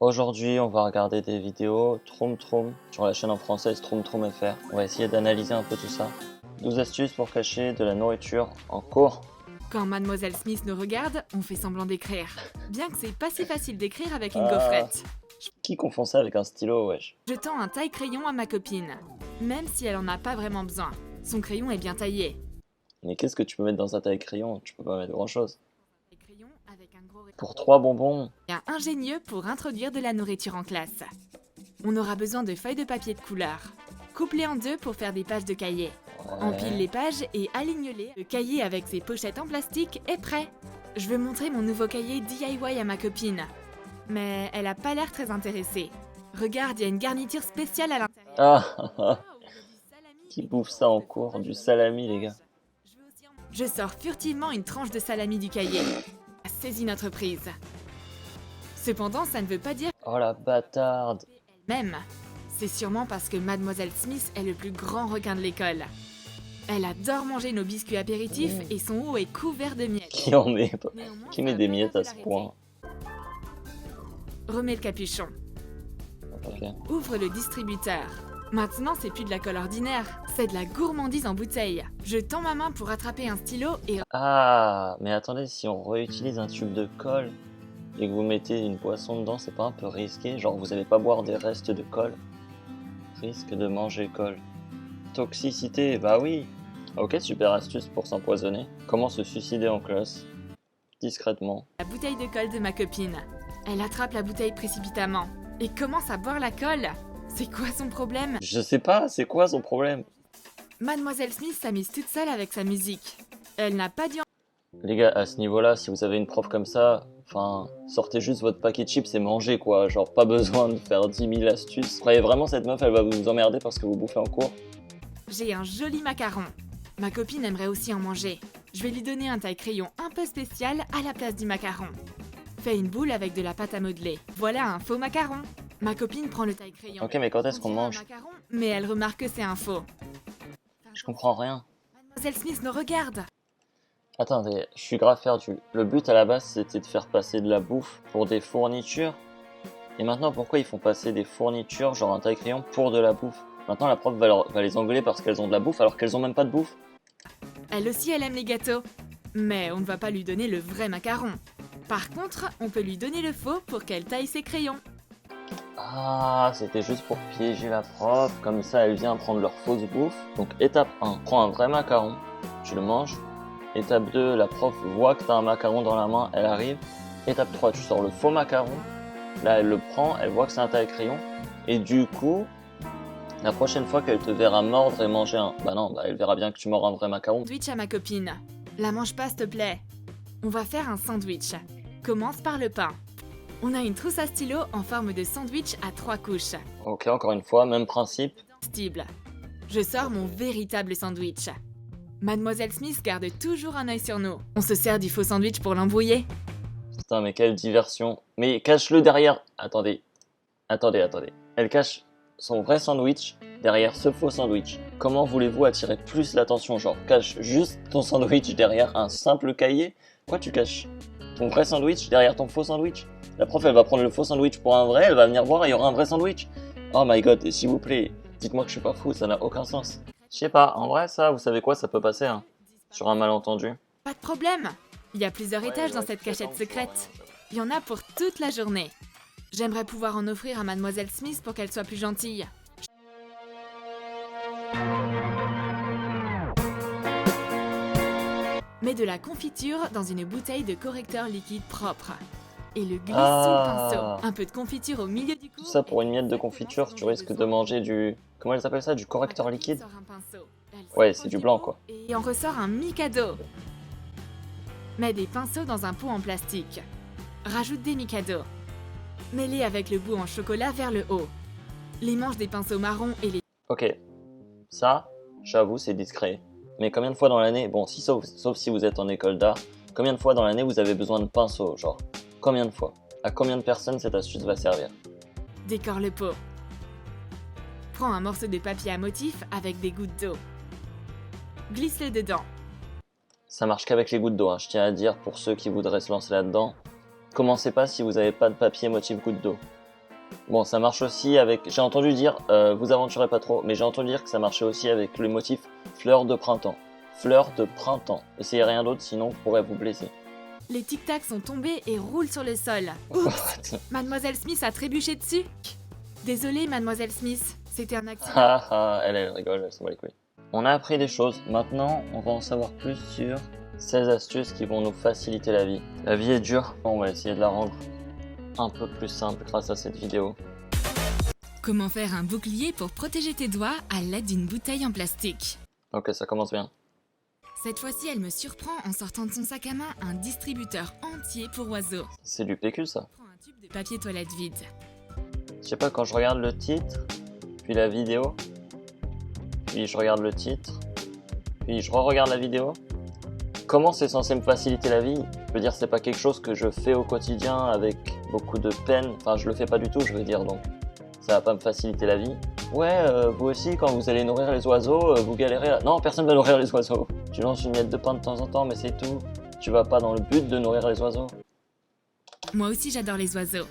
Aujourd'hui, on va regarder des vidéos Troum Troum sur la chaîne en français Troum Troum FR. On va essayer d'analyser un peu tout ça. 12 astuces pour cacher de la nourriture en cours. Quand Mademoiselle Smith nous regarde, on fait semblant d'écrire. Bien que c'est pas si facile d'écrire avec une Ah. gaufrette. Qui confond ça avec un stylo, wesh? Je tends un taille-crayon à ma copine, même si elle en a pas vraiment besoin. Son crayon est bien taillé. Mais qu'est-ce que tu peux mettre dans un taille-crayon? Tu peux pas mettre grand-chose. Taille-crayon avec un gros rayon. Pour 3 bonbons. Ingénieux pour introduire de la nourriture en classe. On aura besoin de feuilles de papier de couleur. Coupe-les en deux pour faire des pages de cahier. Empile les pages et aligne-les. Le cahier avec ses pochettes en plastique est prêt. Je veux montrer mon nouveau cahier DIY à ma copine. Mais elle a pas l'air très intéressée. Regarde, il y a une garniture spéciale à l'intérieur. Ah. Qui bouffe ça en cours? Du salami, les gars. Je sors furtivement une tranche de salami du cahier. Saisis notre prise. Cependant, ça ne veut pas dire Oh la bâtarde. même. C'est sûrement parce que Mademoiselle Smith est le plus grand requin de l'école. Elle adore manger nos biscuits apéritifs et son haut est couvert de miettes. Qui en met? Néanmoins, Qui met ça des va pas miettes de à ce l'arrêter. point? Remets le capuchon. Ok. Ouvre le distributeur. Maintenant, c'est plus de la colle ordinaire, c'est de la gourmandise en bouteille. Je tends ma main pour attraper un stylo et Ah, mais attendez, si on réutilise un tube de colle et que vous mettez une boisson dedans, c'est pas un peu risqué? Genre, vous allez pas boire des restes de colle? Risque de manger colle. Toxicité, bah oui. Ok, super astuce pour s'empoisonner. Comment se suicider en classe? Discrètement. la bouteille de colle de ma copine. Elle attrape la bouteille précipitamment et commence à boire la colle. C'est quoi son problème? Je sais pas, c'est quoi son problème? Mademoiselle Smith s'amuse toute seule avec sa musique. Elle n'a pas dû Les gars, à ce niveau-là, si vous avez une prof comme ça, enfin, sortez juste votre paquet de chips et mangez quoi. Genre, pas besoin de faire 10 000 astuces. Croyez vraiment cette meuf, elle va vous emmerder parce que vous bouffez en cours? J'ai un joli macaron. Ma copine aimerait aussi en manger. Je vais lui donner un taille-crayon un peu spécial à la place du macaron. Fais une boule avec de la pâte à modeler. Voilà un faux macaron. Ma copine prend le taille-crayon. Ok, mais quand est-ce qu'on On dirait un mange? macaron, mais elle remarque que c'est un faux. Je comprends rien. Mademoiselle Smith nous regarde. Attendez, je suis grave perdu. Le but à la base, c'était de faire passer de la bouffe pour des fournitures. Et maintenant, pourquoi ils font passer des fournitures, genre un taille-crayon, pour de la bouffe? Maintenant, la prof va les engueuler parce qu'elles ont de la bouffe alors qu'elles ont même pas de bouffe. Elle aussi, elle aime les gâteaux. Mais on ne va pas lui donner le vrai macaron. Par contre, on peut lui donner le faux pour qu'elle taille ses crayons. Ah, c'était juste pour piéger la prof. Comme ça, elle vient prendre leur fausse bouffe. Donc, étape 1, prends un vrai macaron, tu le manges. Étape 2, la prof voit que t'as un macaron dans la main, elle arrive. Étape 3, tu sors le faux macaron. Là, elle le prend, elle voit que c'est un taille-crayon. Et du coup, la prochaine fois qu'elle te verra mordre et manger un... Bah non, elle verra bien que tu mords un vrai macaron. Sandwich à ma copine. La mange pas, s'il te plaît. On va faire un sandwich. Commence par le pain. On a une trousse à stylo en forme de sandwich à 3 couches. Ok, encore une fois, même principe. Stible. Je sors mon véritable sandwich. Mademoiselle Smith garde toujours un œil sur nous. On se sert du faux sandwich pour l'embrouiller. Putain, mais quelle diversion. Mais cache-le derrière... Attendez. Elle cache son vrai sandwich derrière ce faux sandwich. Comment voulez-vous attirer plus l'attention? Genre, cache juste ton sandwich derrière un simple cahier? Quoi, tu caches ton vrai sandwich derrière ton faux sandwich? La prof, elle va prendre le faux sandwich pour un vrai, elle va venir voir et il y aura un vrai sandwich. Oh my god, et s'il vous plaît, dites-moi que je suis pas fou, ça n'a aucun sens. Je sais pas, en vrai, ça, vous savez quoi, ça peut passer, hein, sur un malentendu. Pas de problème. Il y a plusieurs étages dans cette cachette secrète. Il y en a pour toute la journée. J'aimerais pouvoir en offrir à Mademoiselle Smith pour qu'elle soit plus gentille. Mets de la confiture dans une bouteille de correcteur liquide propre. Et le glisse sous le pinceau. Un peu de confiture au milieu du cou. Tout ça pour une miette de confiture, tu risques de manger du... Comment elle s'appelle ça? Du correcteur liquide? Ouais, c'est du blanc, quoi. Et en ressort un Mikado. Mets des pinceaux dans un pot en plastique. Rajoute des Mikado. Mets-les avec le bout en chocolat vers le haut. Les manches des pinceaux marrons et les... Ok, ça, j'avoue, c'est discret. Mais combien de fois dans l'année, bon, sauf si vous êtes en école d'art, combien de fois dans l'année vous avez besoin de pinceaux, genre? Combien de fois? À combien de personnes cette astuce va servir? Décore le pot. Prends un morceau de papier à motif avec des gouttes d'eau. Glisse-le dedans. Ça marche qu'avec les gouttes d'eau, hein, je tiens à dire pour ceux qui voudraient se lancer là-dedans. Commencez pas si vous n'avez pas de papier motif goutte d'eau. Bon, ça marche aussi avec... J'ai entendu dire, vous aventurez pas trop, mais j'ai entendu dire que ça marchait aussi avec le motif fleur de printemps. Fleur de printemps. Essayez rien d'autre, sinon vous pourrez vous blesser. Les tic-tacs sont tombés et roulent sur le sol. Oups! Mademoiselle Smith a trébuché dessus. Désolée, Mademoiselle Smith, c'était un accident. Ah ah, elle rigole, elle s'en bat les couilles. On a appris des choses, maintenant on va en savoir plus sur 16 astuces qui vont nous faciliter la vie. La vie est dure, on va essayer de la rendre un peu plus simple grâce à cette vidéo. Comment faire un bouclier pour protéger tes doigts à l'aide d'une bouteille en plastique? Ok, ça commence bien. Cette fois-ci, elle me surprend en sortant de son sac à main un distributeur entier pour oiseaux. C'est du PQ ça. Prends un tube de papier toilette vide. Je sais pas, quand je regarde le titre, puis la vidéo, puis je regarde le titre, puis je re-regarde la vidéo, comment c'est censé me faciliter la vie? Je veux dire, c'est pas quelque chose que je fais au quotidien avec beaucoup de peine, enfin je le fais pas du tout, je veux dire, donc ça va pas me faciliter la vie. Ouais, vous aussi, quand vous allez nourrir les oiseaux, vous galérez à... Non, personne va nourrir les oiseaux. Tu lances une miette de pain de temps en temps, mais c'est tout. Tu vas pas dans le but de nourrir les oiseaux. Moi aussi, j'adore les oiseaux.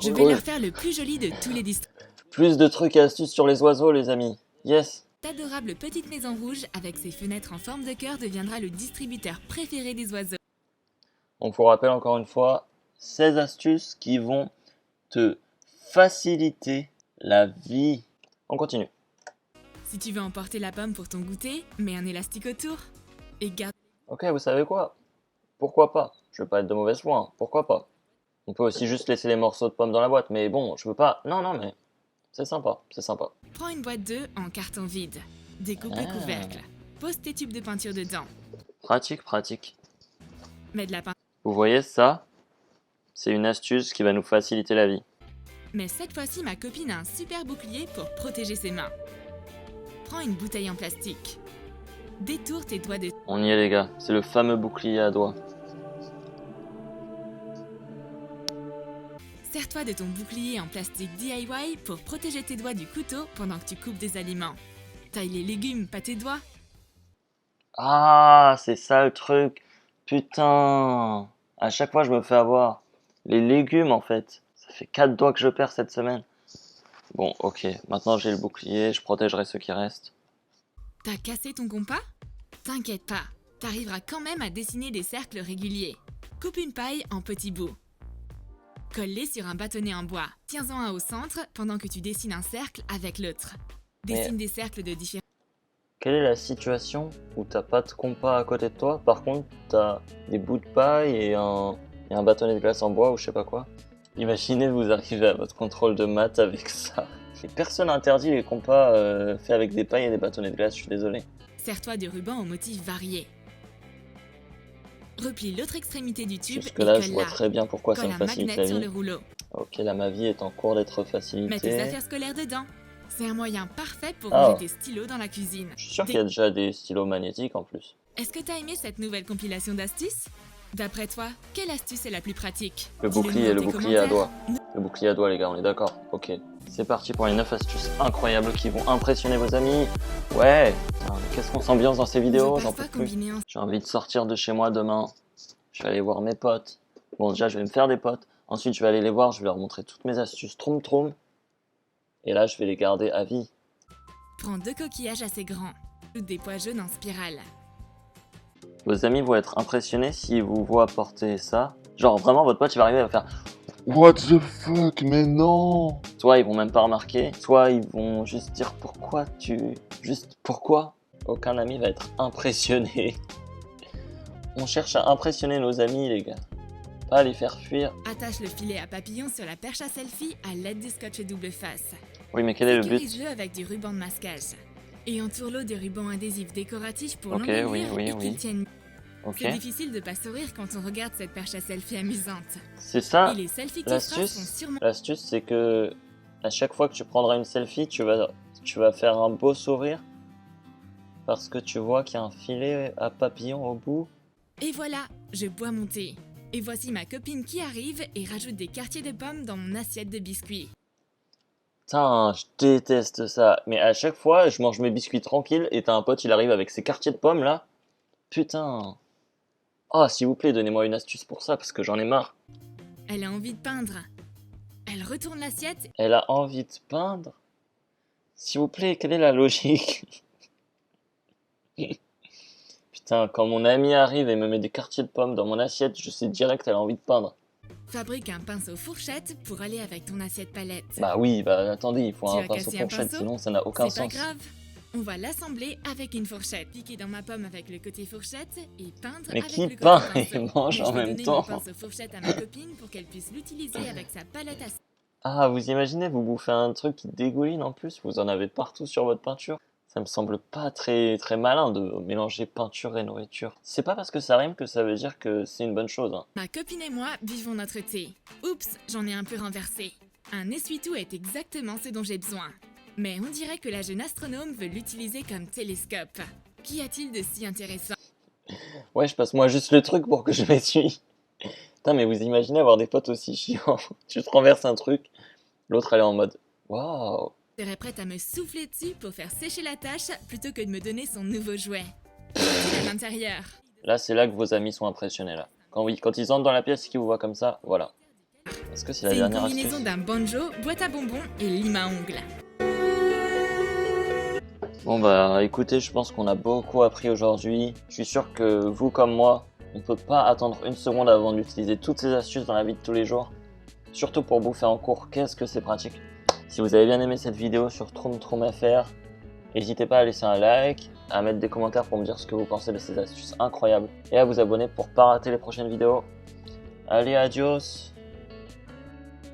Je vais Cool. leur faire le plus joli de tous les distributeurs. Plus de trucs et astuces sur les oiseaux, les amis. Yes. Cette adorable petite maison rouge avec ses fenêtres en forme de cœur deviendra le distributeur préféré des oiseaux. On vous rappelle encore une fois, 16 astuces qui vont te faciliter la vie. On continue. Si tu veux emporter la pomme pour ton goûter, mets un élastique autour et garde. Ok, vous savez quoi? Pourquoi pas? Je veux pas être de mauvaise foi, hein. Pourquoi pas? On peut aussi juste laisser les morceaux de pommes dans la boîte, mais bon, je veux pas... Non, mais c'est sympa, c'est sympa. Prends une boîte d'œufs en carton vide. Découpe le couvercle. Pose tes tubes de peinture dedans. Pratique, pratique. Mets de la peinture. Vous voyez ça? C'est une astuce qui va nous faciliter la vie. Mais cette fois-ci, ma copine a un super bouclier pour protéger ses mains. Prends une bouteille en plastique. Détourne tes doigts de... On y est les gars, c'est le fameux bouclier à doigts. Sers-toi de ton bouclier en plastique DIY pour protéger tes doigts du couteau pendant que tu coupes des aliments. Taille les légumes, pas tes doigts. Ah, c'est ça le truc. Putain. À chaque fois, je me fais avoir. Les légumes, en fait. Ça fait 4 doigts que je perds cette semaine. Bon, ok. Maintenant, j'ai le bouclier. Je protégerai ceux qui restent. T'as cassé ton compas? T'inquiète pas, t'arriveras quand même à dessiner des cercles réguliers. Coupe une paille en petits bouts. Colle-les sur un bâtonnet en bois. Tiens-en un au centre pendant que tu dessines un cercle avec l'autre. Dessine des cercles de différents... Quelle est la situation où t'as pas de compas à côté de toi, par contre t'as des bouts de paille et un bâtonnet de glace en bois ou je sais pas quoi? Imaginez vous arrivez à votre contrôle de maths avec ça. Et personne n'interdit les compas faits avec des pailles et des bâtonnets de glace, je suis désolé. Sers-toi de ruban aux motifs variés. Replie l'autre extrémité du tube Jusque et là je vois colle-la. très bien pourquoi ça Colle me un facilite magnet la sur vie. le rouleau. Ok, là ma vie est en cours d'être Mets tes facilitée. affaires scolaires dedans. C'est un moyen parfait pour Ah. ranger tes stylos dans la cuisine. Je suis sûr qu'il y a déjà des stylos magnétiques en plus. Est-ce que t'as aimé cette nouvelle compilation d'astuces? D'après toi, quelle astuce est la plus pratique? Le Dis-le bouclier, nous le dans tes bouclier à commentaires. doigts. Le bouclier à doigts les gars, on est d'accord. Ok. C'est parti pour les 9 astuces incroyables qui vont impressionner vos amis. Ouais. Putain, qu'est-ce qu'on s'ambiance dans ces vidéos, Ils j'en peuvent peux pas plus. combiner ensemble. J'ai envie de sortir de chez moi demain. Je vais aller voir mes potes. Bon déjà je vais me faire des potes. Ensuite je vais aller les voir, je vais leur montrer toutes mes astuces troum troum. Et là je vais les garder à vie. Prends 2 coquillages assez grands. Des pois jaunes en spirale. Vos amis vont être impressionnés s'ils vous voient porter ça. Genre vraiment votre pote il va arriver à faire What the fuck, mais non! Soit ils vont même pas remarquer, soit ils vont juste dire pourquoi tu... Juste pourquoi? Aucun ami va être impressionné. On cherche à impressionner nos amis les gars. Pas à les faire fuir. Attache le filet à papillon sur la perche à selfie à l'aide du scotch double face. Oui mais quel est le but? Sécurise-le avec du ruban de masquage. Et entoure-le de ruban adhésif décoratif pour Ok, l'embellir oui, et qu'il tienne. Ok. C'est difficile de pas sourire quand on regarde cette perche à selfie amusante. C'est ça. Et les selfies qui frappent L'astuce, sont sûrement... l'astuce, c'est que à chaque fois que tu prendras une selfie, tu vas faire un beau sourire parce que tu vois qu'il y a un filet à papillon au bout. Et voilà, je bois mon thé. Et voici ma copine qui arrive et rajoute des quartiers de pommes dans mon assiette de biscuits. Putain, je déteste ça. Mais à chaque fois, je mange mes biscuits tranquilles et t'as un pote, il arrive avec ses quartiers de pommes là. Putain. Oh, s'il vous plaît, donnez-moi une astuce pour ça parce que j'en ai marre. Elle a envie de peindre. Elle retourne l'assiette. Elle a envie de peindre? S'il vous plaît, quelle est la logique? Putain, quand mon ami arrive et me met des quartiers de pommes dans mon assiette, je sais direct qu'elle a envie de peindre. Fabrique un pinceau fourchette pour aller avec ton assiette palette. Bah oui, bah attendez, il faut Tu un as pinceau cassé un fourchette, pinceau? sinon ça n'a aucun C'est pas sens. grave. On va l'assembler avec une fourchette. Piquer dans ma pomme avec le côté fourchette et peindre Mais avec qui le côté peint pinceau. et mange Mais en je vais même donner temps? mon pinceau fourchette à ma copine pour qu'elle puisse l'utiliser avec sa palette à... Ah, vous imaginez, vous bouffez un truc qui dégouline en plus, vous en avez partout sur votre peinture. Ça me semble pas très malin de mélanger peinture et nourriture. C'est pas parce que ça rime que ça veut dire que c'est une bonne chose. Hein. Ma copine et moi buvons notre thé. Oups, j'en ai un peu renversé. Un essuie-tout est exactement ce dont j'ai besoin. Mais on dirait que la jeune astronome veut l'utiliser comme télescope. Qu'y a-t-il de si intéressant? Ouais, je passe moi juste le truc pour que je m'essuie. Putain, mais vous imaginez avoir des potes aussi chiants. Tu te renverses un truc, l'autre elle est en mode waouh. Serait prête à me souffler dessus pour faire sécher la tâche plutôt que de me donner son nouveau jouet. À l'intérieur. Là, c'est là que vos amis sont impressionnés là. Quand ils entrent dans la pièce et qu'ils vous voient comme ça, voilà. Est-ce que c'est la C'est une dernière combinaison astuce? d'un banjo, boîte à bonbons et lime à ongles. Bon bah écoutez, je pense qu'on a beaucoup appris aujourd'hui. Je suis sûr que vous comme moi, on peut pas attendre une seconde avant d'utiliser toutes ces astuces dans la vie de tous les jours. Surtout pour bouffer en cours, qu'est-ce que c'est pratique. Si vous avez bien aimé cette vidéo sur TroumTroumFR, n'hésitez pas à laisser un like, à mettre des commentaires pour me dire ce que vous pensez de ces astuces incroyables et à vous abonner pour pas rater les prochaines vidéos. Allez, adios!